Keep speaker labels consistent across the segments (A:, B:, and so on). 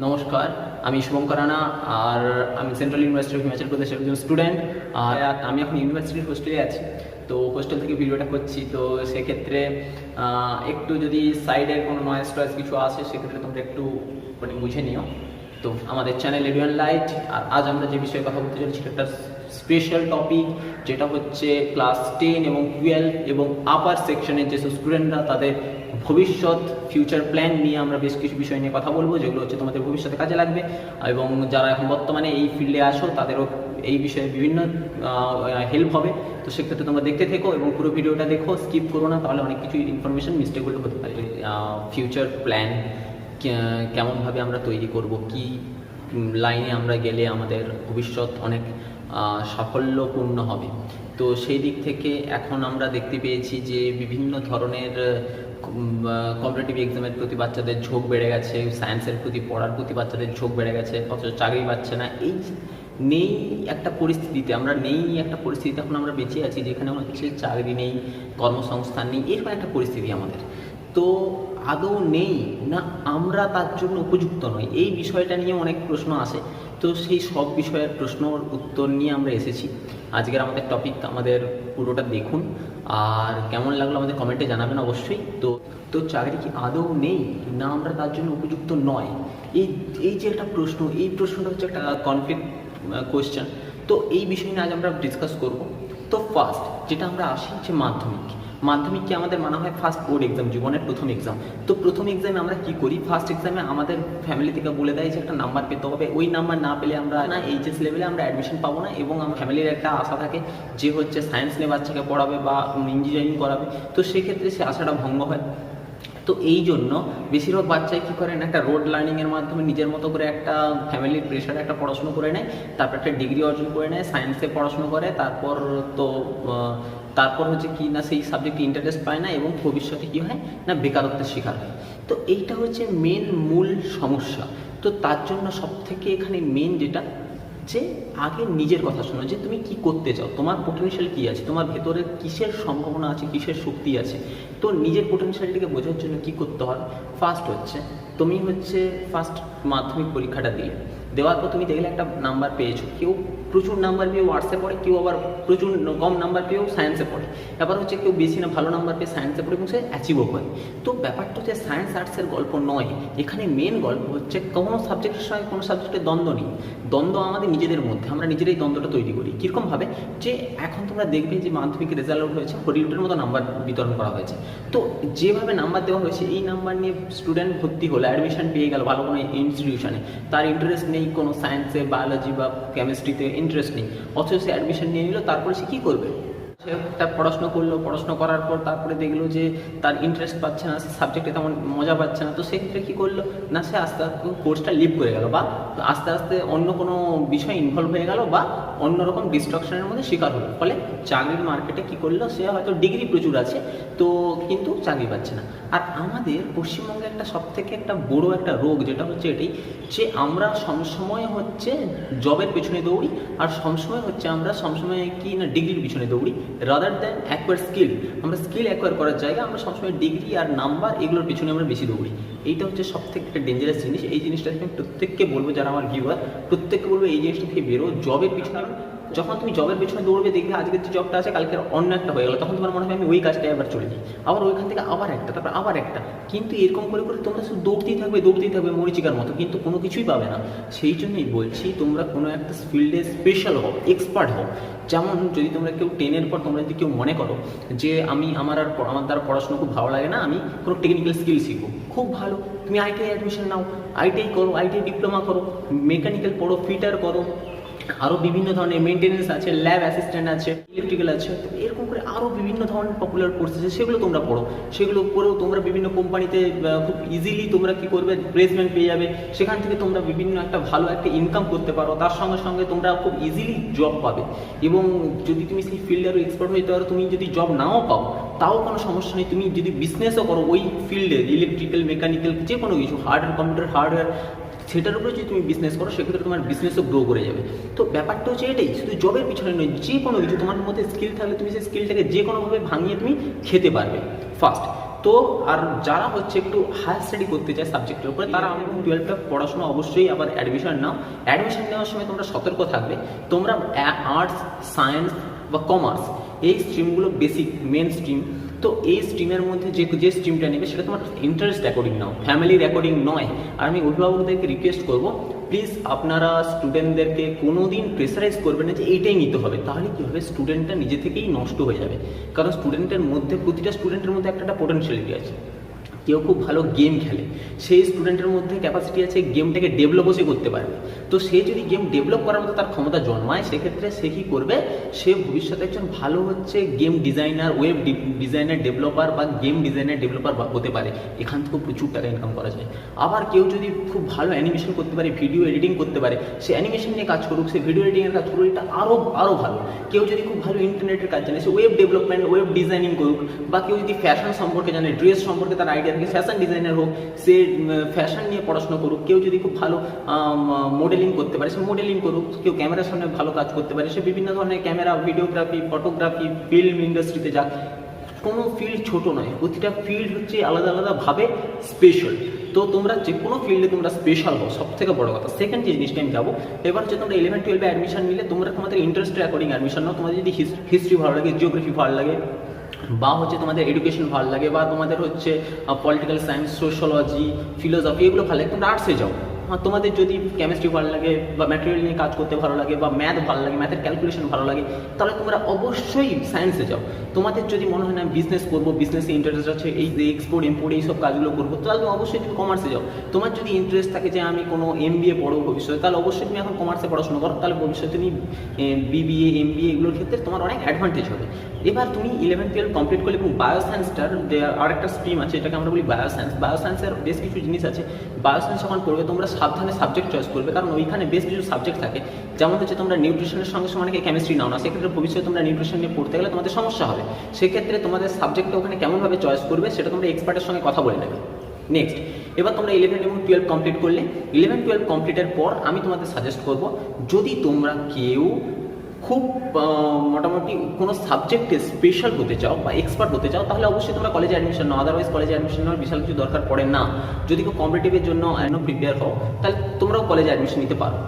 A: নমস্কার, আমি শুভঙ্কর রানা আর আমি সেন্ট্রাল ইউনিভার্সিটি অফ হিমাচল প্রদেশের একজন স্টুডেন্ট। আর আমি এখন ইউনিভার্সিটির হোস্টেলে আছি, তো হোস্টেল থেকে ভিডিওটা করছি। তো সেক্ষেত্রে একটু যদি সাইডের কোনো নয়েজ টয়েস কিছু আসে সেক্ষেত্রে তোমরা একটু বুঝে নিও। তো আমাদের চ্যানেল রেডিওন লাইট, আর আজ আমরা যে বিষয়ে কথা বলতে চলেছি একটা স্পেশাল টপিক, যেটা হচ্ছে ক্লাস 10 এবং 12 এবং আপার সেকশনের যেসব স্টুডেন্টরা তাদের ভবিষ্যৎ ফিউচার প্ল্যান নিয়ে আমরা বেশ কিছু বিষয় নিয়ে কথা বলবো, যেগুলো হচ্ছে তোমাদের ভবিষ্যতে কাজে লাগবে। এবং যারা এখন বর্তমানে এই ফিল্ডে আসো তাদেরও এই বিষয়ে বিভিন্ন হেল্প হবে। তো সেক্ষেত্রে তোমরা দেখতে থেকো এবং পুরো ভিডিওটা দেখো, স্কিপ করো না, তাহলে অনেক কিছু ইনফরমেশন মিস্টেকগুলো হতে পারে। ফিউচার প্ল্যান কেমনভাবে আমরা তৈরি করব, কি লাইনে আমরা গেলে আমাদের ভবিষ্যৎ অনেক সাফল্যপূর্ণ হবে। তো সেই দিক থেকে এখন আমরা দেখতে পেয়েছি যে বিভিন্ন ধরনের কম্পিটিটিভ এক্সামের প্রতি বাচ্চাদের ঝোঁক বেড়ে গেছে, সায়েন্সের প্রতি পড়ার প্রতি বাচ্চাদের ঝোঁক বেড়ে গেছে, অথচ চাকরি পাচ্ছে না। এই নেই একটা পরিস্থিতিতে এখন আমরা বেঁচে আছি যেখানে হচ্ছে চাকরি নেই, কর্মসংস্থান নেই, এরকম একটা পরিস্থিতি আমাদের। তো আদৌ নেই না আমরা তার জন্য উপযুক্ত নই, এই বিষয়টা নিয়ে অনেক প্রশ্ন আসে। তো সেই সব বিষয়ের প্রশ্নর উত্তর নিয়ে আমরা এসেছি। আজকের আমাদের টপিক, আমাদের পুরোটা দেখুন আর কেমন লাগলো আমাদের কমেন্টে জানাবেন অবশ্যই। তো চাকরি কি আদৌ নেই না আমরা তার জন্য উপযুক্ত নয়, এই যে একটা প্রশ্ন, এই প্রশ্নটা হচ্ছে একটা কনফ্লিক্ট কোয়েশ্চেন। তো এই বিষয় নিয়ে আজ আমরা ডিসকাস করব। তো ফার্স্ট যেটা আমরা আসি যে মাধ্যমিককে আমাদের মানা হয় ফার্স্ট বোর্ড এক্সাম, জীবনের প্রথম এক্সাম। তো প্রথম এক্সামে আমরা কি করি, ফার্স্ট এক্সামে আমাদের ফ্যামিলি থেকে বলে দেয় যে একটা নাম্বার পেতে হবে, ওই নাম্বার না পেলে আমরা না এইচএস লেভেলে আমরা অ্যাডমিশন পাবো না। এবং আমার ফ্যামিলির একটা আশা থাকে যে হচ্ছে সায়েন্স নিয়ে বাচ্চাকে পড়াবে বা ইঞ্জিনিয়ারিং করাবে, তো সেক্ষেত্রে সে আশাটা ভঙ্গ হয়। তো এই জন্য বেশিরভাগ বাচ্চাই কী করেন, একটা রোড লার্নিংয়ের মাধ্যমে নিজের মতো করে একটা ফ্যামিলির প্রেশারে একটা পড়াশুনো করে নেয়, তারপর একটা ডিগ্রি অর্জন করে নেয়, সায়েন্সে পড়াশুনো করে, তারপর হচ্ছে কি না সেই সাবজেক্টে ইন্টারেস্ট পায় না এবং ভবিষ্যতে কী হয় না বেকারত্বের শিকার হয়। তো এইটা হচ্ছে মূল সমস্যা। তো তার জন্য সবথেকে এখানে মেন যেটা, যে আগে নিজের কথা শোনো, যে তুমি কি করতে চাও, তোমার পোটেনশিয়াল কি আছে, তোমার ভেতরে কিসের সম্ভাবনা আছে, কিসের শক্তি আছে। তো নিজের পোটেনশিয়ালটিকে বোঝার জন্য কি করতে হয়, ফার্স্ট হচ্ছে তুমি মাধ্যমিক পরীক্ষাটা দেওয়ার পর তুমি দেখলে একটা নাম্বার পেয়েছো, কেউ প্রচুর নাম্বার পেয়েও আর্টসে পড়ে, কেউ আবার প্রচুর কম নাম্বার পেয়েও সায়েন্সে পড়ে, এবার হচ্ছে কেউ বেশি না ভালো নাম্বার পেয়ে সায়েন্সে পড়ে এবং সে অ্যাচিভও করে। তো ব্যাপারটা হচ্ছে সায়েন্স আর্টসের গল্প নয়, এখানে মেন গল্প হচ্ছে কোনো সাবজেক্টের সঙ্গে কোনো সাবজেক্টের দ্বন্দ্ব নেই, দ্বন্দ্ব আমাদের নিজেদের মধ্যে, আমরা নিজেরাই দ্বন্দ্বটা তৈরি করি। কীরকমভাবে, যে এখন তোমরা দেখবে যে মাধ্যমিক রেজাল্ট আউট হয়েছে, হরিউডের মতো নাম্বার বিতরণ করা হয়েছে। তো যেভাবে নাম্বার দেওয়া হয়েছে, এই নাম্বার নিয়ে স্টুডেন্ট ভর্তি হলো, অ্যাডমিশন পেয়ে গেল ভালো কোনো ইনস্টিটিউশনে, তার ইন্টারেস্ট নেই কোনো সায়েন্সে, বায়োলজি বা কেমিস্ট্রিতে ইন্টারেস্ট নেই, অথচ সে অ্যাডমিশন নিয়ে নিল, তারপরে সে কী করবে, সে একটা পড়াশোনা করার পর তারপরে দেখলো যে তার ইন্টারেস্ট পাচ্ছে না, সে সাবজেক্টে তেমন মজা পাচ্ছে না। তো সেক্ষেত্রে কী করলো না, সে আস্তে আস্তে কোর্সটা লিভ করে গেল, বা আস্তে আস্তে অন্য কোনো বিষয় ইনভলভ হয়ে গেল, বা অন্যরকম ডিস্ট্রাকশনের মধ্যে শিকার হলো। ফলে চাকরির মার্কেটে কী করলো, সে হয়তো ডিগ্রি প্রচুর আছে তো কিন্তু চাকরি পাচ্ছে না। আর আমাদের পশ্চিমবঙ্গে একটা সবথেকে একটা বড় একটা রোগ যেটা হচ্ছে এটাই, যে আমরা সবসময় হচ্ছে জবের পেছনে দৌড়ি, আর সবসময় কি না ডিগ্রির পিছনে দৌড়ি, রাদার দ্যান অ্যাকোয়ার স্কিল। আমরা স্কিল অ্যাকোয়ার করার জায়গায় আমরা সবসময় ডিগ্রি আর নাম্বার এগুলোর পিছনে আমরা বেশি দৌড়ি। এইটা হচ্ছে সবথেকে একটা ডেঞ্জারাস জিনিস। এই জিনিসটা আমি প্রত্যেককে বলবো, যারা আমার ভিউয়ার প্রত্যেককে বলবো এই জিনিসটা থেকে বেরো, জবের পিছনে। যখন তুমি জবের পেছনে দৌড়বে, দেখবে আজকের যে জবটা আছে কালকে অন্য একটা হয়ে গেলো, তখন তোমার মনে হবে আমি ওই কাজটাই আবার চলে যাই, আবার ওইখান থেকে আবার একটা, তারপর আবার একটা। কিন্তু এরকম করে করে তোমরা শুধু দৌড়তেই থাকবে মরিচিকার মতো, কিন্তু কোনো কিছুই পাবে না। সেই জন্যই বলছি, তোমরা কোনো একটা ফিল্ডে স্পেশাল হও, এক্সপার্ট হও। যেমন যদি তোমরা কেউ 10-এর পর তোমরা যদি কেউ মনে করো যে আমার দ্বারা পড়াশোনা খুব ভালো লাগে না, আমি কোনো টেকনিক্যাল স্কিল শিখবো, খুব ভালো, তুমি আইটিআই অ্যাডমিশন নাও, আইটিআই করো, আইটিআই ডিপ্লোমা করো, মেকানিক্যাল পড়ো, ফিটার করো, আরও বিভিন্ন ধরনের মেনটেন্যান্স আছে, ল্যাব অ্যাসিস্ট্যান্ট আছে, ইলেকট্রিক্যাল আছে, তো এরকম করে আরও বিভিন্ন ধরনের পপুলার কোর্স আছে, সেগুলো তোমরা পড়ো। সেগুলো পড়েও তোমরা বিভিন্ন কোম্পানিতে খুব ইজিলি তোমরা কী করবে, প্লেসমেন্ট পেয়ে যাবে, সেখান থেকে তোমরা বিভিন্ন একটা ভালো একটা ইনকাম করতে পারো, তার সঙ্গে সঙ্গে তোমরা খুব ইজিলি জব পাবে। এবং যদি তুমি সেই ফিল্ডে আরও এক্সপার্ট হইতে পারো, তুমি যদি জব নাও পাও তাও কোনো সমস্যা নেই, তুমি যদি বিজনেসও করো ওই ফিল্ডে, ইলেকট্রিক্যাল, মেকানিক্যাল, যে কোনো কিছু, কম্পিউটার হার্ডওয়্যার, সেটার উপরে যদি তুমি বিজনেস করো, সেক্ষেত্রে তোমার বিজনেসও গ্রো করে যাবে। তো ব্যাপারটা হচ্ছে এটাই, শুধু জবের পিছনে নয়, যে কোনো কিছু তোমার মধ্যে স্কিল থাকলে তুমি সেই স্কিলটাকে যে কোনোভাবে ভাঙিয়ে তুমি খেতে পারবে। ফার্স্ট তো আর যারা হচ্ছে একটু হায়ার স্টাডি করতে চায় সাবজেক্টের উপরে, তারা আমি 12টা পড়াশোনা অবশ্যই আবার অ্যাডমিশন নাও। অ্যাডমিশন নেওয়ার সময় তোমরা সতর্ক থাকবে, তোমরা আর্টস, সায়েন্স বা কমার্স এই স্ট্রিমগুলো বেসিক মেন স্ট্রিম। তো এই স্ট্রিমের মধ্যে যে স্ট্রিমটা নেবে সেটা তোমার ইন্টারেস্ট অ্যাকর্ডিং নাও, ফ্যামিলির অ্যাকর্ডিং নয়। আর আমি অভিভাবকদেরকে রিকোয়েস্ট করব, প্লিজ আপনারা স্টুডেন্টদেরকে কোনো দিন প্রেসারাইজ করবেন না যে এইটাই নিতে হবে, তাহলে কী হবে স্টুডেন্টটা নিজে থেকেই নষ্ট হয়ে যাবে। কারণ স্টুডেন্টের মধ্যে, প্রতিটা স্টুডেন্টের মধ্যে একটা পোটেনশিয়ালিটি আছে। কেউ খুব ভালো গেম খেলে, সেই স্টুডেন্টের মধ্যে ক্যাপাসিটি আছে গেমটাকে ডেভেলপও সে করতে পারবে। তো সে যদি গেম ডেভেলপ করার মতো তার ক্ষমতা জন্মায়, সেক্ষেত্রে সে কী করবে, সে ভবিষ্যতে একজন ভালো হচ্ছে game designer, web designer developer বা গেম ডিজাইনার ডেভেলপার হতে পারে। এখান থেকেও প্রচুর টাকা ইনকাম করা যায়। আবার কেউ যদি খুব ভালো অ্যানিমেশন করতে পারে, ভিডিও এডিটিং করতে পারে, সে অ্যানিমেশন নিয়ে কাজ করুক, সে ভিডিও এডিটিংয়ের কাজ করুক, এটা আরও ভালো। কেউ যদি খুব ভালো ইন্টারনেটের কাজ জানে, সে ওয়েব ডেভেলপমেন্ট, ওয়েব ডিজাইনিং করুক। বা কেউ যদি ফ্যাশন সম্পর্কে জানে, ড্রেস সম্পর্কে তার আইডিয়া থাকে, ফ্যাশন ডিজাইনার হোক, সে ফ্যাশন নিয়ে পড়াশোনা করুক। কেউ যদি খুব ভালো মডেলিং করতে পারে, সে মডেলিং করুক। কেউ ক্যামেরার সামনে ভালো কাজ করতে পারে, সে বিভিন্ন ধরনের ক্যামেরা, ভিডিওগ্রাফি, ফটোগ্রাফি, ফিল্ম ইন্ডাস্ট্রিতে যাক। কোনো ফিল্ড ছোট নয়, প্রতিটা ফিল্ড হচ্ছে আলাদা আলাদাভাবে স্পেশাল। তো তোমরা যে কোনো ফিল্ডে তোমরা স্পেশাল হও, সব থেকে বড় কথা। সেকেন্ড যে জিনিসটা আমি যাবো, এবার হচ্ছে তোমরা 11-12 অ্যাডমিশন নিলে তোমরা তোমাদের ইন্টারেস্টের অ্যাকর্ডিং অ্যাডমিশন নাও। তোমাদের যদি হিস্ট্রি ভালো লাগে, জিওগ্রাফি ভালো লাগে, বা হচ্ছে তোমাদের এডুকেশন ভালো লাগে, বা তোমাদের হচ্ছে পলিটিক্যাল সায়েন্স, সোশ্যোলজি, ফিলোসফি এগুলো ভালো লাগে, তোমরা আর্টসে যাও। তোমাদের যদি কেমিস্ট্রি ভালো লাগে বা ম্যাটেরিয়াল নিয়ে কাজ করতে ভালো লাগে বা ম্যাথ ভালো লাগে, ম্যাথের ক্যালকুলেশন ভালো লাগে, তাহলে তোমরা অবশ্যই সায়েন্সে যাও। তোমাদের যদি মনে হয় না বিজনেস করবো, বিজনেসে ইন্টারেস্ট আছে, এই যে এক্সপোর্ট ইম্পোর্ট এইসব কাজগুলো করবো, তাহলে তুমি অবশ্যই তুমি কমার্সে যাও। তোমার যদি ইন্টারেস্ট থাকে যে আমি কোনো MBA পড়বো ভবিষ্যতে, তাহলে অবশ্যই তুমি এখন কমার্সে পড়াশোনা করো, তাহলে ভবিষ্যতে তুমি BBA, MBA এগুলোর ক্ষেত্রে তোমার অনেক অ্যাডভান্টেজ হবে। এবার তুমি 11-12 কমপ্লিট করলে, এবং বায়োসায়েন্সটার আর একটা স্ট্রিম আছে, এটাকে আমরা বলি বায়োসায়েন্স। বায়োসায়েন্সের বেশ কিছু জিনিস আছে। বায়োসায়েন্স যখন পড়বে তোমরা সাবধানে সাবজেক্ট চয়েস করবে, কারণ ওইখানে বেশ কিছু সাবজেক্ট থাকে। যেমন হচ্ছে তোমরা নিউট্রিশনের সঙ্গে সঙ্গে অনেকে কেমিস্ট্রি নাও না, সেক্ষেত্রে ভবিষ্যতে তোমরা নিউট্রিশন নিয়ে পড়তে গেলে তোমাদের সমস্যা হবে। সেক্ষেত্রে তোমাদের সাবজেক্টটা ওখানে কেমনভাবে চয়েস করবে সেটা তোমরা এক্সপার্টের সঙ্গে কথা বলে নেবে। নেক্সট, এবার তোমরা 11 এবং 12 কমপ্লিট করলে, 11-12 কমপ্লিটের পর আমি তোমাদের সাজেস্ট করব, যদি তোমরা কেউ খুব মোটামুটি কোনো সাবজেক্টে স্পেশাল হতে চাও বা এক্সপার্ট হতে চাও, তাহলে অবশ্যই তোমরা কলেজে অ্যাডমিশন নাও। আদারওয়াইজ কলেজে অ্যাডমিশন নেওয়ার বিশাল কিছু দরকার পড়ে না। যদি কেউ কম্পিটিটিভের জন্য প্রিপেয়ার হও, তাহলে তোমরাও কলেজে অ্যাডমিশন নিতে পারো।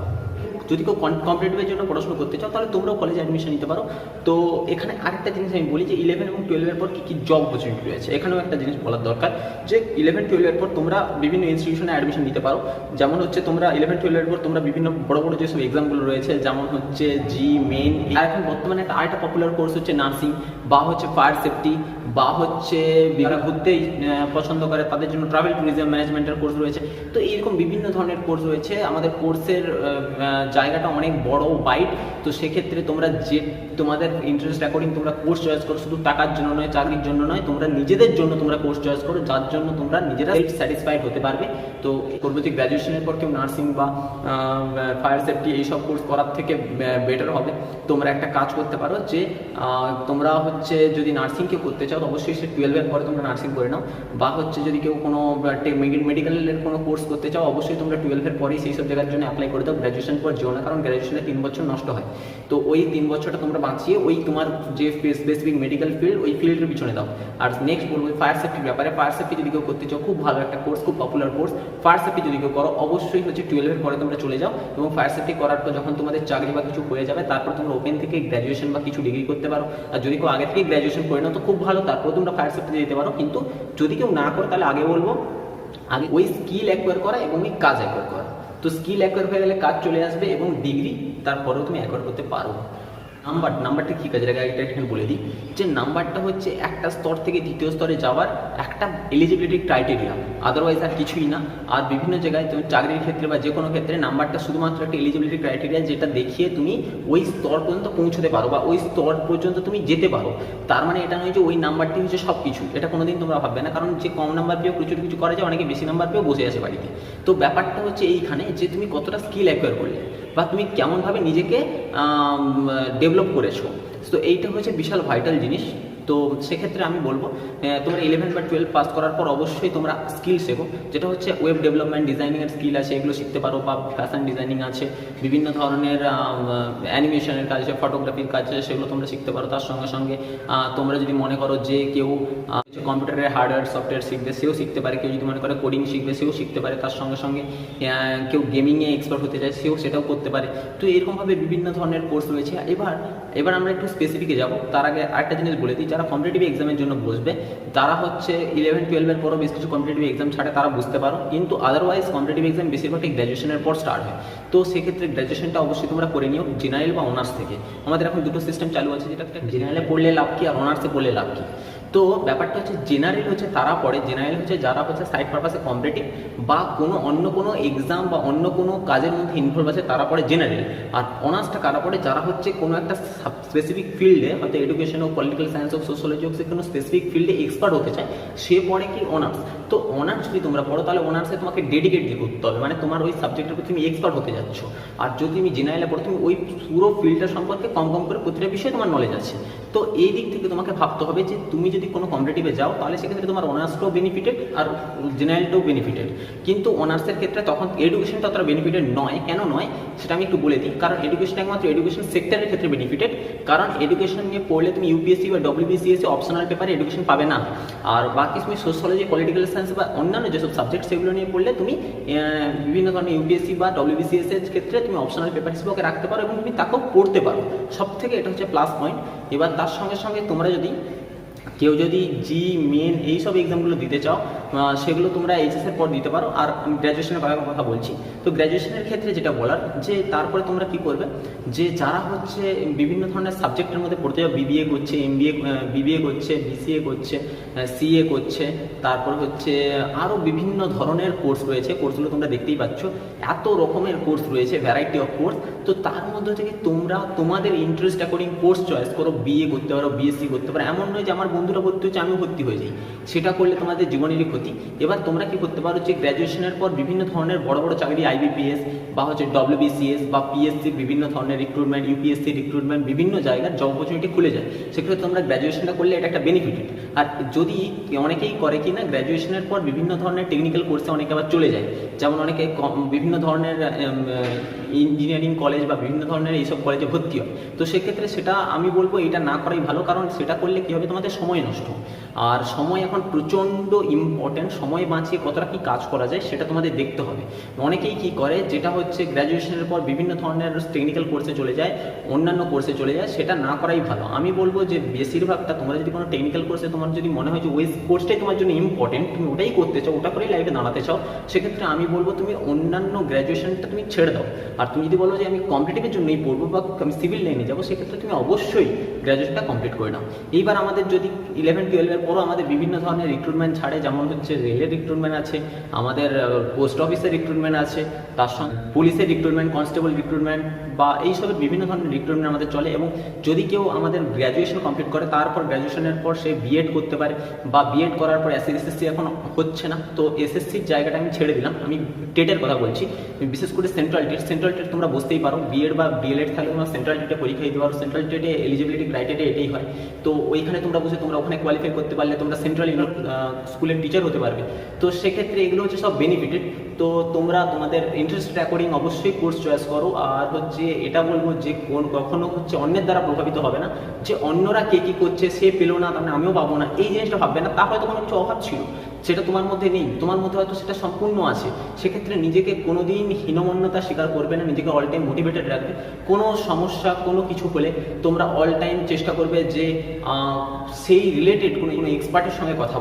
A: যদি কেউ কম্পিটিটিভের জন্য পড়াশোনা করতে চাও, তাহলে তোমরাও কলেজে অ্যাডমিশন নিতে পারো। তো এখানে আরেকটা জিনিস আমি বলি যে 11 এবং 12-এর পর কী কী জব অপরচুনিটি রয়েছে, এখানেও একটা জিনিস বলার দরকার যে 11-12-এর পর তোমরা বিভিন্ন ইনস্টিটিউশনে অ্যাডমিশন নিতে পারো। যেমন হচ্ছে তোমরা 11-12-এর পর তোমরা বিভিন্ন বড় বড় যেসব এক্সামগুলো রয়েছে, যেমন হচ্ছে জি মেন, আর এখন বর্তমানে আরেকটা পপুলার কোর্স হচ্ছে নার্সিং, বা হচ্ছে ফায়ার সেফটি, বা হচ্ছে যারা ঘুরতে পছন্দ করে তাদের জন্য ট্রাভেল ট্যুরিজম ম্যানেজমেন্টের কোর্স রয়েছে। তো এইরকম বিভিন্ন ধরনের কোর্স রয়েছে। আমাদের কোর্সের জায়গাটা অনেক বড় ওয়াইড। তো সেক্ষেত্রে তোমরা যে তোমাদের ইন্টারেস্ট অ্যাকর্ডিং তোমরা কোর্স চয়েস করো, শুধু টাকার জন্য নয়, চাকরির জন্য নয়, তোমরা নিজেদের জন্য তোমরা কোর্স চয়েস করো, যার জন্য তোমরা নিজেরা সেলফ স্যাটিসফাইড হতে পারবে। তো করবো যে গ্র্যাজুয়েশনের পর কেউ নার্সিং বা ফায়ার সেফটি এইসব কোর্স করার থেকে বেটার হবে তোমরা একটা কাজ করতে পারো, যে তোমরা হচ্ছে যদি নার্সিং কেউ করতে চাও, অবশ্যই সে 12-এর পরে তোমরা নার্সিং করে নাও। বা হচ্ছে যদি কেউ কোনো মেডিকেলের কোনো কোর্স করতে চাও, অবশ্যই তোমরা 12-এর পরেই সেই সব জায়গার জন্য অ্যাপ্লাই করে দাও। গ্র্যাজুয়েশন পর যেও না, কারণ গ্র্যাজুয়েশনে 3 বছর নষ্ট হয়। তো ওই 3 বছরটা তোমরা বাঁচিয়ে ওই তোমার যে স্পেসিফিক মেডিকেল ফিল্ড, ওই ফিল্ডের পিছনে দাও। আর নেক্সট বলবো ফায়ার সেফটির ব্যাপারে। ফায়ার সেফটি যদি কেউ করতে চাও, খুব ভালো একটা কোর্স, খুব পপুলার কোর্স। ফায়ার সেফটি যদি কেউ করো, অবশ্যই হচ্ছে 12-এর পরে তোমরা চলে যাও, এবং ফায়ার সেফটি করার পর যখন তোমাদের চাকরি বা কিছু হয়ে যাবে, তারপর তোমরা ওপেন থেকে গ্র্যাজুয়েশন বা কিছু ডিগ্রি করতে পারো। আর যদি কেউ আগে থেকে গ্র্যাজুয়েশন করে নাও তো খুব ভালো, তারপর তোমরা ফায়ার সেফটি দিতে পারো। কিন্তু যদি কেউ না করো, তাহলে আগে বলবো আগে ওই স্কিল অ্যাকোয়ার করা এবং ওই কাজ অ্যাকোয়ার করা। তো স্কিল অ্যাকোয়ার হয়ে গেলে কাজ চলে আসবে, এবং ডিগ্রি তারপরেও তুমি অ্যাকোয়ার করতে পারো। নাম্বারটা কী কাজে লাগে এটা এখানে বলে দিই, যে নাম্বারটা হচ্ছে একটা স্তর থেকে দ্বিতীয় স্তরে যাওয়ার একটা এলিজিবিলিটি ক্রাইটেরিয়া, আদারওয়াইজ আর কিছুই না। আর বিভিন্ন জায়গায় তুমি চাকরির ক্ষেত্রে বা যে কোনো ক্ষেত্রে নাম্বারটা শুধুমাত্র একটা এলিজিবিলিটি ক্রাইটেরিয়া, যেটা দেখিয়ে তুমি ওই স্তর পর্যন্ত পৌঁছতে পারো বা ওই স্তর পর্যন্ত তুমি যেতে পারো। তার মানে এটা নয় যে ওই নাম্বারটি হচ্ছে সব কিছু, এটা কোনোদিন তোমরা ভাববে না। কারণ যে কম নাম্বার পেয়েও প্রচুর কিছু করা যায়, অনেকে বেশি নাম্বার পেয়েও বসে আছে বাড়িতে। তো ব্যাপারটা হচ্ছে এইখানে যে তুমি কতটা স্কিল অ্যাকোয়ার করলে বা তুমি কেমনভাবে নিজেকে ডেভেলপ করেছো। তো এইটা হচ্ছে বিশাল ভাইটাল জিনিস। তো সেক্ষেত্রে আমি বলবো তোমরা 11 বা 12 পাস করার পর অবশ্যই তোমরা স্কিল শেখো, যেটা হচ্ছে ওয়েব ডেভেলপমেন্ট, ডিজাইনিংয়ের স্কিল আছে, এগুলো শিখতে পারো, বা ফ্যাশন ডিজাইনিং আছে, বিভিন্ন ধরনের অ্যানিমেশনের কাজ আছে, ফটোগ্রাফির কাজ আছে, সেগুলো তোমরা শিখতে পারো। তার সঙ্গে সঙ্গে তোমরা যদি মনে করো যে কেউ কম্পিউটারের হার্ডওয়্যার সফটওয়্যার শিখবে, সেও শিখতে পারে। কেউ যদি মনে করে কোডিং শিখবে, সেও শিখতে পারে। তার সঙ্গে সঙ্গে কেউ গেমিংয়ে এক্সপার্ট হতে চায়, সেও সেটাও করতে পারে। তো এরকমভাবে বিভিন্ন ধরনের কোর্স রয়েছে। এবার আমরা একটু স্পেসিফিকে যাব। তার আগে আরেকটা জিনিস বলে দিই, যারা কম্পিটিটিভ এক্সামের জন্য বসবে, তারা হচ্ছে 11-12 পরও বেশ কিছু কম্পিটিটিভ এক্সাম ছাড়ে, তারা বুঝতে পারো। কিন্তু আদারওয়াইজ কম্পিটিটিভ এক্সাম বেশিরভাগই গ্র্যাজুয়েশনের পর স্টার্ট হয়। তো সেক্ষেত্রে গ্র্যাজুয়েশনটা অবশ্যই তোমরা করে নিও, জেনারেল বা অনার্স থেকে। আমাদের এখন দুটো সিস্টেম চালু আছে, যেটা জেনারেলে পড়লে লাভ কি আর অনার্সে পড়লে লাভ কি। তো ব্যাপারটা হচ্ছে জেনারেল হচ্ছে তারা পড়ে, জেনারেল হচ্ছে যারা হচ্ছে সাইড পারপাসে কম্পিটিটিভ বা অন্য কোনো এক্সাম বা অন্য কোনো কাজের মধ্যে ইনভলভ আছে, তারা পড়ে জেনারেল। আর অনার্সটা কারা পড়ে, যারা হচ্ছে কোনো একটা স্পেসিফিক ফিল্ডে, হয়তো এডুকেশন হোক, পলিটিক্যাল সায়েন্স হোক, সোশ্যোলজি হোক, সে কোনো স্পেসিফিক ফিল্ডে এক্সপার্ট হতে চায়, সে পড়ে কি অনার্স। তো অনার্স যদি তোমরা পড়ো, তাহলে অনার্সে তোমাকে ডেডিকেটলি করতে হবে, মানে তোমার ওই সাবজেক্টের উপর তুমি এক্সপার্ট হতে যাচ্ছ। আর যদি তুমি জেনারেলে পড়ো, তুমি ওই পুরো ফিল্ডটা সম্পর্কে কম করে প্রতিটা বিষয়ে তোমার নলেজ আছে। তো এই দিক থেকে তোমাকে ভাবতে হবে যে তুমি যদি কোনো কম্পিটিটিভে যাও, তাহলে সেক্ষেত্রে তোমার অনার্সটাও বেনিফিটেড আর জেনারেলটাও বেনিফিটেড। কিন্তু অনার্সের ক্ষেত্রে তখন এডুকেশনটা অতটা বেনিফিটেড নয়। কেন নয় সেটা আমি একটু বলে দিই। কারণ এডুকেশন একমাত্র এডুকেশন সেক্টরের ক্ষেত্রে বেনিফিটেড। কারণ এডুকেশন নিয়ে পড়লে তুমি ইউপিএসসি বা ডব্লিউবিসিএসসি অপশনাল পেপারে এডুকেশন পাবে না। আর বাকি তুমি সোশ্যোলজি, পলিটিক্যাল সায়েন্স বা অন্যান্য যেসব সাবজেক্ট, সেগুলো নিয়ে পড়লে তুমি বিভিন্ন ধরনের ইউপিএসসি বা ডব্লিউবিসিএস এর ক্ষেত্রে তুমি অপশনাল পেপার হিসেবে ওকে রাখতে পারো এবং তুমি তাকেও পড়তে পারো। সব থেকে এটা হচ্ছে প্লাস পয়েন্ট। এবার তার সঙ্গে সঙ্গে তোমরা কেউ যদি জি মেন এইসব এক্সামগুলো দিতে চাও, সেগুলো তোমরা এইচএসের পর দিতে পারো। আর আমি গ্র্যাজুয়েশনের কথা বলছি। তো গ্র্যাজুয়েশনের ক্ষেত্রে যেটা বলার, যে তারপরে তোমরা কি করবে, যে যারা হচ্ছে বিভিন্ন ধরনের সাবজেক্টের মধ্যে পড়তে যাও, বিবিএ করছে, বিবিএ করছে, বিসিএ করছে, সিএ করছে, তারপর হচ্ছে আরও বিভিন্ন ধরনের কোর্স রয়েছে। কোর্সগুলো তোমরা দেখতেই পাচ্ছ, এত রকমের কোর্স রয়েছে, ভ্যারাইটি অফ কোর্স। তো তার মধ্যে থেকে তোমরা তোমাদের ইন্টারেস্ট অ্যাকর্ডিং কোর্স চয়েস করো। বিএ করতে পারো, বিএসসি করতে পারো। এমন নয় যে আমার বন্ধুরা ভর্তি হচ্ছে আমিও ভর্তি হয়ে যাই, সেটা করলে তোমাদের জীবনেরই ক্ষতি। এবার তোমরা কি করতে পারো, যে গ্র্যাজুয়েশনের পর বিভিন্ন ধরনের বড় বড় চাকরি, আইবিপিএস বা হচ্ছে ডব্লিউবিসিএস বা পিএসসি, বিভিন্ন ধরনের রিক্রুটমেন্ট, ইউপিএসসি রিক্রুটমেন্ট, বিভিন্ন জায়গার জব অপরচুনিটি খুলে যায়। সেক্ষেত্রে তোমরা গ্র্যাজুয়েশনটা করলে এটা একটা বেনিফিটেড। আর যদি অনেকেই করে কি না, গ্র্যাজুয়েশনের পর বিভিন্ন ধরনের টেকনিক্যাল কোর্সে অনেকে আবার চলে যায়। যেমন অনেকে বিভিন্ন ধরনের ইঞ্জিনিয়ারিং কলেজ বা বিভিন্ন ধরনের এইসব কলেজে ভর্তি হয়। তো সেক্ষেত্রে সেটা আমি বলবো এটা না করাই ভালো। কারণ সেটা করলে কী হবে, তোমাদের সময় নষ্ট। আর সময় এখন প্রচণ্ড ইম্পর্টেন্ট। সময় বাঁচিয়ে কতটা কী কাজ করা যায় সেটা তোমাদের দেখতে হবে। অনেকেই কি করে, যেটা হচ্ছে গ্র্যাজুয়েশনের পর বিভিন্ন ধরনের টেকনিক্যাল কোর্সে চলে যায়, অন্যান্য কোর্সে চলে যায়, সেটা না করাই ভালো। আমি বলবো যে বেশিরভাগটা তোমরা যদি কোনো টেকনিক্যাল কোর্সে তোমার যদি মনে হয় যে ওই কোর্সটাই তোমার জন্য ইম্পর্টেন্ট, তুমি ওটাই করতে চাও, ওটা করেই লাইফে দাঁড়াতে চাও, সেক্ষেত্রে আমি বলবো তুমি অন্যান্য গ্র্যাজুয়েশনটা তুমি ছেড়ে দাও। আর তুমি যদি বলো যে আমি কম্পিটিটিভের জন্যই পড়বো বা আমি সিভিল লাইনে যাবো, সেক্ষেত্রে তুমি অবশ্যই গ্র্যাজুয়েশনটা কমপ্লিট করে নাও। এইবার আমাদের যদি 11-12 পরও আমাদের বিভিন্ন ধরনের রিক্রুটমেন্ট ছাড়ে, যেমন হচ্ছে রেলের রিক্রুটমেন্ট আছে, আমাদের পোস্ট অফিসের রিক্রুটমেন্ট আছে, তার সঙ্গে পুলিশের রিক্রুটমেন্ট, কনস্টেবল রিক্রুটমেন্ট বা এইসবের বিভিন্ন ধরনের রিক্রুটমেন্ট আমাদের চলে। এবং যদি কেউ আমাদের গ্র্যাজুয়েশন কমপ্লিট করে, তারপর গ্র্যাজুয়েশনের পর সে বিএড করতে পারে, বা বিএড করার পর এসএসসি এখন হচ্ছে না, তো এসএসসির জায়গাটা আমি ছেড়ে দিলাম। আমি টেটের কথা বলছি, বিশেষ করে সেন্ট্রাল টেট তোমরা বুঝতেই পারো। বিএড বা ডিএলএড থাকলে তোমরা সেন্ট্রাল টেটে পরীক্ষা দিতে পারো। সেন্ট্রাল টেটে এলিজিবিলিটি ক্রাইটেরিয়া এটাই হয়। তো ওইখানে তোমরা বুঝে তোমরা ওখানে কোয়ালিফাই করতে পারলে তোমরা সেন্ট্রাল স্কুলের টিচার হতে পারবে। তো সেক্ষেত্রে এগুলো হচ্ছে সব বেনিফিটেড। তো তোমরা তোমাদের ইন্টারেস্ট অ্যাকর্ডিং অবশ্যই কোর্স চয়েস করো। আর হচ্ছে এটা বলবো যে কখনো হচ্ছে অন্যের দ্বারা প্রভাবিত হবে না, যে অন্যরা কে কী করছে সে পেলো না তার মানে আমিও পাবো না, এই জিনিসটা ভাববে না। তা হয়তো কোনো কিছু অভাব ছিল, সেটা তোমার মধ্যে নেই, তোমার মধ্যে হয়তো সেটা সম্পূর্ণ আছে। সেক্ষেত্রে নিজেকে কোনোদিন হীনমন্যতা স্বীকার করবে না, নিজেকে অল টাইম মোটিভেটেড রাখবে। কোনো সমস্যা কোনো কিছু হলে তোমরা অল টাইম চেষ্টা করবে যে সেই রিলেটেড কোনো এক্সপার্টের সঙ্গে কথা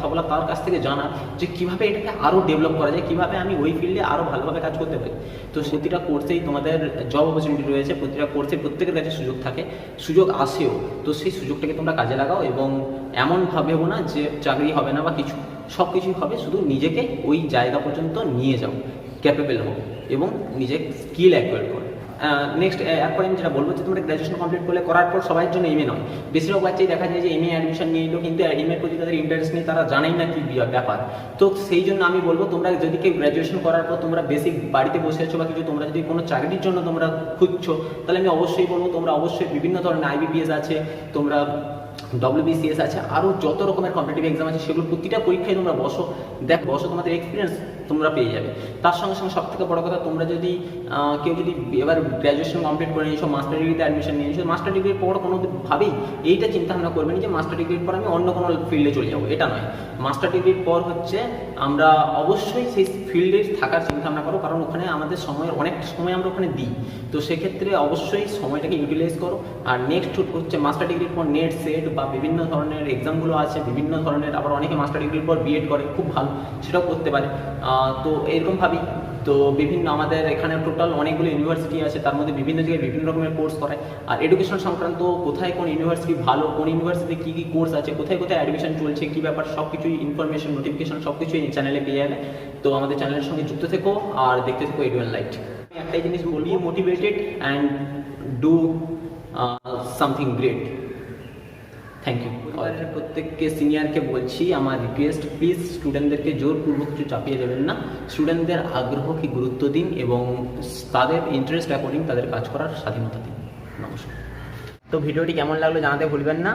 A: বলা, তার কাছ থেকে জানা যে কীভাবে এটাকে আরও ডেভেলপ করা যায়, কীভাবে আমি ওই ফিল্ডে আরও ভালোভাবে কাজ করতে পারি। তো প্রতিটা কোর্সেই তোমাদের জব অপরচুনিটি রয়েছে, প্রতিটা কোর্সে প্রত্যেকের কাছে সুযোগ থাকে, সুযোগ আসেও। তো সেই সুযোগটাকে তোমরা কাজে লাগাও এবং এমন ভাবেও না যে চাকরি হবে না বা কিছু, সব কিছুই হবে, শুধু নিজেকে ওই জায়গা পর্যন্ত নিয়ে যাও, ক্যাপেবল হও এবং নিজের স্কিল অ্যাকোয়ার করো। নেক্সট এরপরে আমি যেটা বলবো যে তোমরা গ্র্যাজুয়েশন কমপ্লিট করলে করার পর সবার জন্য এমএ নয়। বেশিরভাগ বাচ্চাই দেখা যায় যে এমএ অ্যাডমিশন নিয়ে এলো, কিন্তু এমএর প্রতি তাদের ইন্টারেস্ট নেই, তারা জানেই না কি ব্যাপার। তো সেই জন্য আমি বলবো তোমরা যদি কেউ গ্র্যাজুয়েশন করার পর তোমরা বেসিক বাড়িতে বসে আছো বা কিছু, তোমরা যদি কোনো চাকরির জন্য তোমরা খুঁজছো, তাহলে আমি অবশ্যই বলবো তোমরা অবশ্যই বিভিন্ন ধরনের আইবিপিএস আছে, তোমরা WBCS আছে, আরও যত রকমের কম্পিটিটিভ এক্সাম আছে সেগুলো প্রতিটা পরীক্ষায় তোমরা বসো তোমাদের এক্সপিরিয়েন্স তোমরা পেয়ে যাবে। তার সঙ্গে সঙ্গে সব থেকে বড় কথা, তোমরা যদি কেউ যদি এবার গ্র্যাজুয়েশন কমপ্লিট করে নিয়েছো, মাস্টার ডিগ্রিতে অ্যাডমিশন নিয়েছো, মাস্টার ডিগ্রির পর কোনোভাবেই এইটা চিন্তা ভাবনা করবেন যে মাস্টার ডিগ্রির পর আমি অন্য কোনো ফিল্ডে চলে যাবো, এটা নয়। মাস্টার ডিগ্রির পর হচ্ছে আমরা অবশ্যই সেই ফিল্ডে থাকার চিন্তা ভাবনা করো, কারণ ওখানে আমাদের সময়ের অনেক সময় আমরা ওখানে দিই। তো সেক্ষেত্রে অবশ্যই সময়টাকে ইউটিলাইজ করো। আর নেক্সট হচ্ছে মাস্টার ডিগ্রির পর নেট, সেট বা বিভিন্ন ধরনের এক্সামগুলো আছে, বিভিন্ন ধরনের, আবার অনেকে মাস্টার ডিগ্রির পর বিএড করে, খুব ভালো, সেটাও করতে পারে। তো এরকম ভাবি তো বিভিন্ন আমাদের এখানে টোটাল অনেকগুলো ইউনিভার্সিটি আছে, তার মধ্যে বিভিন্ন জায়গায় বিভিন্ন রকমের কোর্স করায়। আর এডুকেশন সংক্রান্ত কোথায় কোন ইউনিভার্সিটি ভালো, কোন ইউনিভার্সিটিতে কী কী কোর্স আছে, কোথায় কোথায় অ্যাডমিশন চলছে, কী ব্যাপার, সব কিছুই ইনফরমেশন, নোটিফিকেশন সব কিছুই এই চ্যানেলে পেয়ে যাবে। তো আমাদের চ্যানেলের সঙ্গে যুক্ত থেকো আর দেখতে থেকো এডুয়ান লাইট। আমি একটাই জিনিস বলবি, motivated and do something great. Thank you. প্রত্যেককে সিনিয়রকে বলছি, আমার রিকোয়েস্ট, প্লিজ স্টুডেন্টদেরকে জোরপূর্বক কিছু চাপিয়ে দেবেন না, স্টুডেন্টদের আগ্রহকে গুরুত্ব দিন এবং তাদের ইন্টারেস্ট অ্যাকর্ডিং তাদের কাজ করার স্বাধীনতা দিন। নমস্কার। তো ভিডিওটি কেমন লাগলো জানাতে ভুলবেন না,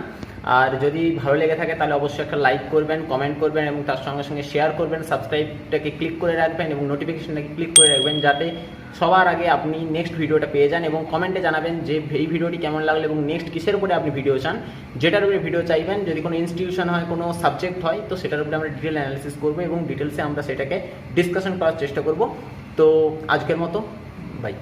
A: আর যদি ভালো লেগে থাকে তাহলে অবশ্যই একটা লাইক করবেন, কমেন্ট করবেন এবং তার সঙ্গে সঙ্গে শেয়ার করবেন, সাবস্ক্রাইবটাকে ক্লিক করে রাখবেন এবং নোটিফিকেশনটাকে ক্লিক করে রাখবেন, যাতে সবার আগে আপনি নেক্সট ভিডিওটা পেয়ে যান। এবং কমেন্টে জানাবেন যে এই ভিডিওটি কেমন লাগলো এবং নেক্সট কিসের উপরে আপনি ভিডিও চান, যেটার উপরে ভিডিও চাইবেন। যদি কোনো ইনস্টিটিউশন হয়, কোনো সাবজেক্ট হয়, তো সেটার উপরে আমরা ডিটেল অ্যানালিসিস করবো এবং ডিটেলসে আমরা সেটাকে ডিসকাশন করার চেষ্টা করব। তো আজকের মতো বাই।